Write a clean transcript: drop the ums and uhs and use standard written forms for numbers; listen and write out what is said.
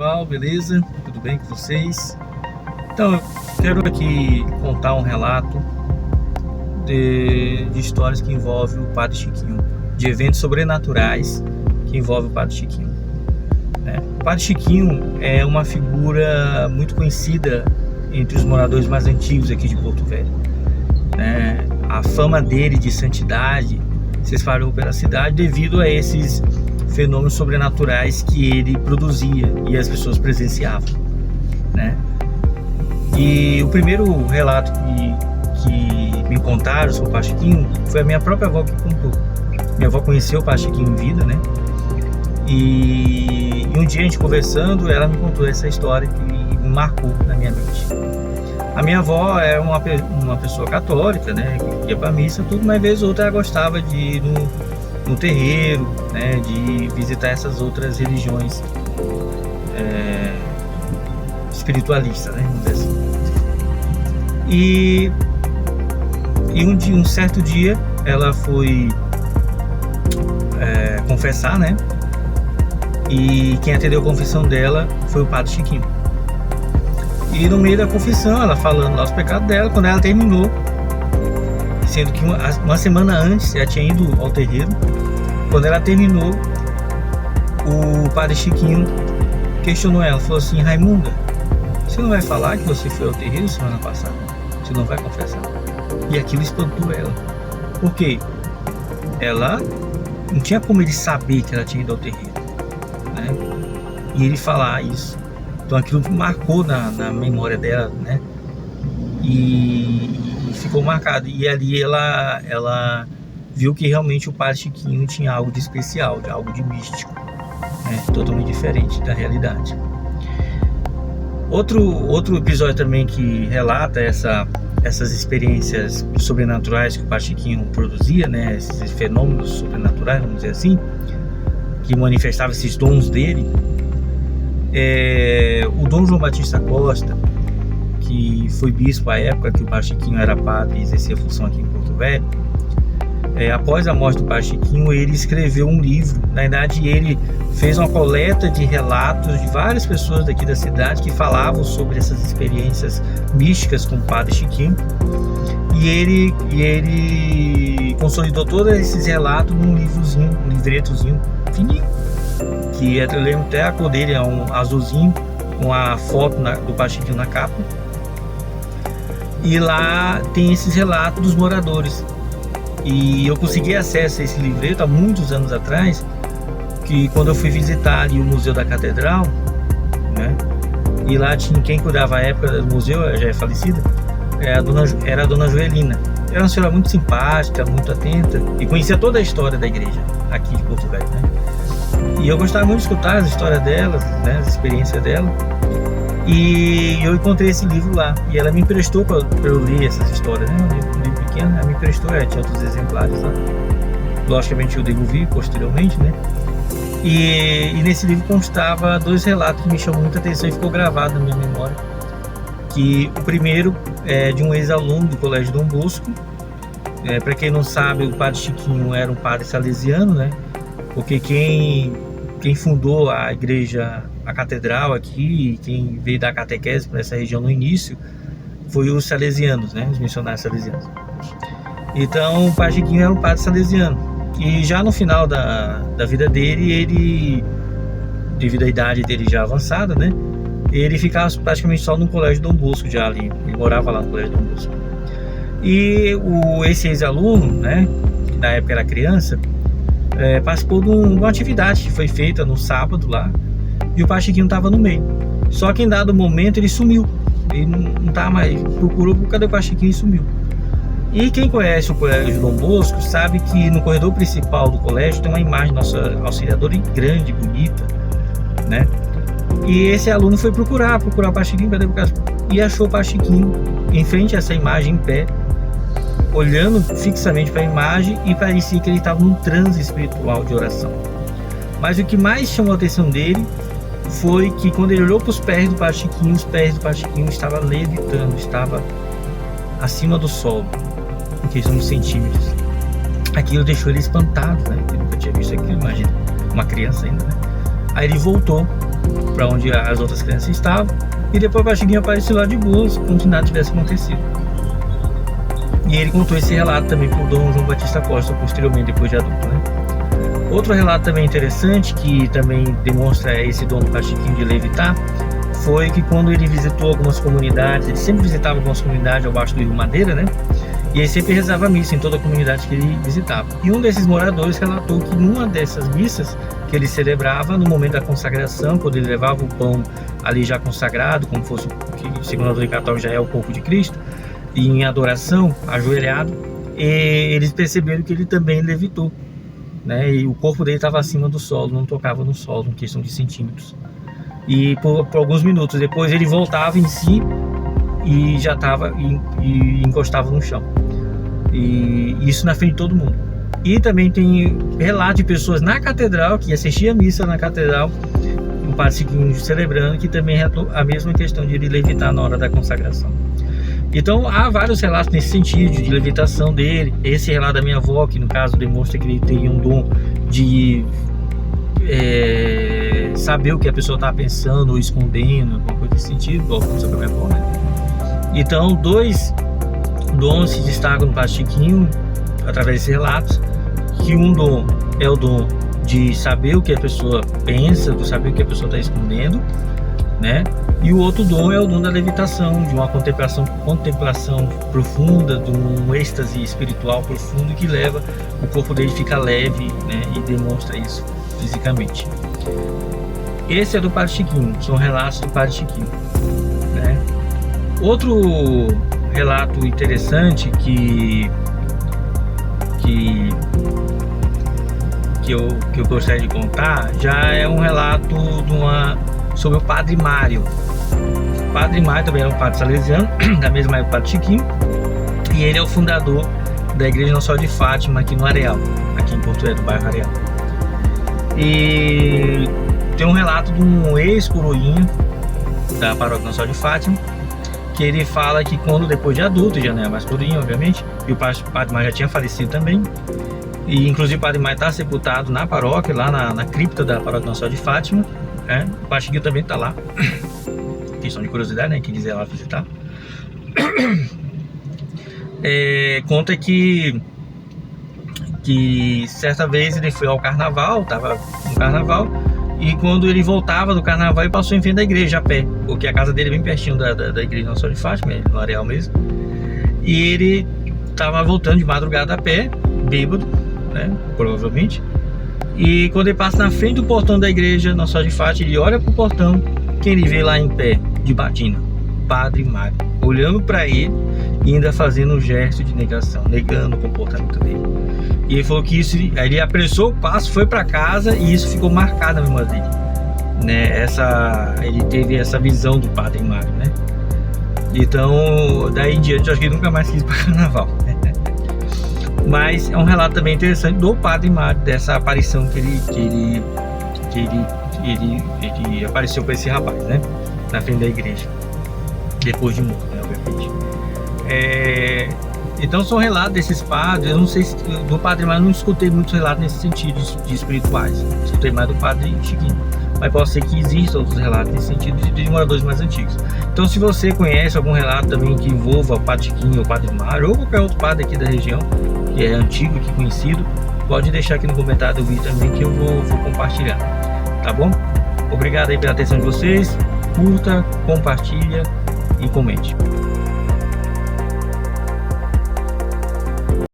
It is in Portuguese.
Pessoal, beleza? Tudo bem com vocês? Então, eu quero aqui contar um relato de histórias que envolvem o Padre Chiquinho, de eventos sobrenaturais que envolvem o Padre Chiquinho. O Padre Chiquinho é uma figura muito conhecida entre os moradores mais antigos aqui de Porto Velho. A fama dele de santidade se espalhou pela cidade devido a esses fenômenos sobrenaturais que ele produzia e as pessoas presenciavam, E o primeiro relato que me contaram sobre o Padre Chiquinho foi a minha própria avó que contou. Minha avó conheceu o Padre Chiquinho em vida, E um dia a gente conversando, ela me contou essa história que me marcou na minha mente. A minha avó era uma pessoa católica, que ia para missa, tudo, mas vez ou outra ela gostava de ir no terreiro, de visitar essas outras religiões espiritualistas, vamos dizer assim. E um certo dia ela foi confessar, e quem atendeu a confissão dela foi o Padre Chiquinho. E no meio da confissão, ela falando lá os pecados dela, quando ela terminou, sendo que uma semana antes ela tinha ido ao terreiro, quando ela terminou, o Padre Chiquinho questionou ela, falou assim: Raimunda, você não vai falar que você foi ao terreiro semana passada? Você não vai confessar? E aquilo espantou ela, porque ela não tinha como ele saber que ela tinha ido ao terreiro, e ele falar isso. Então aquilo marcou na memória dela, e ficou marcado. E ali ela viu que realmente o Padre Chiquinho tinha algo de especial, de algo de místico, totalmente diferente da realidade. Outro episódio também que relata essas experiências sobrenaturais que o Padre Chiquinho produzia, esses fenômenos sobrenaturais, vamos dizer assim, que manifestava esses dons dele. O Dom João Batista Costa, que foi bispo à época que o Padre Chiquinho era padre e exercia a função aqui em Porto Velho, após a morte do Padre Chiquinho, ele escreveu um livro. Na verdade, ele fez uma coleta de relatos de várias pessoas daqui da cidade que falavam sobre essas experiências místicas com o Padre Chiquinho, e ele consolidou todos esses relatos num livrozinho, um livretozinho fininho, que eu lembro até a cor dele, é um azulzinho com a foto do Padre Chiquinho na capa. E lá tem esses relatos dos moradores. E eu consegui acesso a esse livreto há muitos anos atrás, que quando eu fui visitar ali o Museu da Catedral, e lá tinha quem cuidava à época do museu, já é falecida, era a dona Joelina. Era uma senhora muito simpática, muito atenta, e conhecia toda a história da igreja aqui de Porto Velho, E eu gostava muito de escutar as histórias dela, as experiências dela. E eu encontrei esse livro lá, e ela me emprestou para eu ler essas histórias, Um livro pequeno, ela me emprestou, tinha outros exemplares lá. Logicamente eu devolvi posteriormente, E nesse livro constava 2 relatos que me chamam muita atenção e ficou gravado na minha memória. Que o primeiro é de um ex-aluno do Colégio Dom Bosco. Para quem não sabe, o Padre Chiquinho era um padre salesiano, Porque quem fundou a igreja, a catedral aqui, quem veio dar catequese para essa região no início, foi os salesianos, os missionários salesianos. Então o Padre Chiquinho era um padre salesiano. E já no final da vida dele, ele, devido à idade dele já avançada, ele ficava praticamente só no Colégio Dom Bosco, já ali. Ele morava lá no Colégio Dom Bosco. E esse ex-aluno, que na época era criança, participou de uma atividade que foi feita no sábado lá, e o Padre Chiquinho estava no meio. Só que em dado momento ele sumiu. Ele não estava mais, procurou, cadê o Padre Chiquinho, e sumiu. E quem conhece o Colégio Dom Bosco sabe que no corredor principal do colégio tem uma imagem nossa auxiliadora grande, bonita, E esse aluno foi procurar o Padre Chiquinho, e achou o Padre Chiquinho em frente a essa imagem, em pé, olhando fixamente para a imagem, e parecia que ele estava num transe espiritual de oração. Mas o que mais chamou a atenção dele foi que quando ele olhou para os pés do Padre Chiquinho, os pés do Padre Chiquinho estavam levitando, estava acima do solo, em questão de centímetros. Aquilo deixou ele espantado, Ele nunca tinha visto aquilo, imagina, uma criança ainda, Aí ele voltou para onde as outras crianças estavam, e depois o Padre Chiquinho apareceu lá de boas, como se nada tivesse acontecido. E ele contou esse relato também para o Dom João Batista Costa, posteriormente, depois de adulto, né? Outro relato também interessante, que também demonstra esse dom do Padre Chiquinho de levitar, foi que quando ele visitou algumas comunidades, ele sempre visitava algumas comunidades abaixo do Rio Madeira, né? E ele sempre rezava missa em toda a comunidade que ele visitava. E um desses moradores relatou que numa dessas missas que ele celebrava, no momento da consagração, quando ele levava o pão ali já consagrado, como fosse, que segundo a doutrina católica já é o corpo de Cristo, e em adoração, ajoelhado, e eles perceberam que ele também levitou, né? E o corpo dele estava acima do solo, não tocava no solo, em questão de centímetros. E por alguns minutos depois ele voltava em si e já estava e encostava no chão. E isso na frente de todo mundo. E também tem relato de pessoas na catedral, que assistiam a missa na catedral, o Padre Chiquinho celebrando, que também relatou a mesma questão de ele levitar na hora da consagração. Então há vários relatos nesse sentido, de levitação dele. Esse relato da minha avó, que no caso demonstra que ele teria um dom de saber o que a pessoa está pensando ou escondendo, alguma coisa desse sentido, igual aconteceu com a minha avó, né? Então, dois dons se destacam no Padre Chiquinho através desses relatos, que um dom é o dom de saber o que a pessoa pensa, de saber o que a pessoa está escondendo, né? E o outro dom é o dom da levitação, de uma contemplação profunda, de um êxtase espiritual profundo que leva o corpo dele fica leve, né? E demonstra isso fisicamente. Esse é do Padre Chiquinho, são relatos do Padre Chiquinho, né? Outro relato interessante que eu gostaria de contar já é um relato sobre o Padre Mário. O Padre Mário também é um padre salesiano, da mesma época do Padre Chiquinho, e ele é o fundador da Igreja Nossa Senhora de Fátima aqui no Areal, aqui em Porto Velho, do bairro Areal. E tem um relato de um ex-coroinha da paróquia Nossa Senhora de Fátima, que ele fala que quando depois de adulto, já não é mais coroinha, obviamente, e o Padre Mário já tinha falecido também, e inclusive o Padre Mário está sepultado na paróquia, lá na cripta da paróquia Nossa Senhora de Fátima, né? O Padre Chiquinho também está lá, questão de curiosidade, né? Quem quiser lá visitar. Conta que certa vez ele foi ao carnaval, estava no carnaval, e quando ele voltava do carnaval, ele passou em frente da igreja a pé, porque a casa dele é bem pertinho da igreja Nossa Senhora de Fátima, no Areal mesmo. E ele estava voltando de madrugada a pé, bêbado, né, provavelmente. E quando ele passa na frente do portão da igreja Nossa Senhora de Fátima, ele olha pro portão, quem ele vê lá em pé, de batina? Padre Mário, olhando para ele e ainda fazendo um gesto de negação, negando o comportamento dele. E ele falou que isso, aí ele apressou o passo, foi para casa e isso ficou marcado na memória dele, né? Ele teve essa visão do Padre Mário, né? Então, daí em diante, eu acho que ele nunca mais quis ir para carnaval. Mas é um relato também interessante do Padre Mário, dessa aparição que ele apareceu com esse rapaz, né? Na frente da igreja, depois de morto, né? Obviamente. Então são relatos desses padres. Eu não sei se do Padre Mário, não escutei muitos relatos nesse sentido de espirituais, escutei mais do Padre Chiquinho, mas pode ser que existam outros relatos nesse sentido de moradores mais antigos. Então, se você conhece algum relato também que envolva o Padre Chiquinho ou o Padre Mário ou qualquer outro padre aqui da região que é antigo, que é conhecido, pode deixar aqui no comentário do vídeo também, que eu vou compartilhar, tá bom? Obrigado aí pela atenção de vocês, curta, compartilha e comente.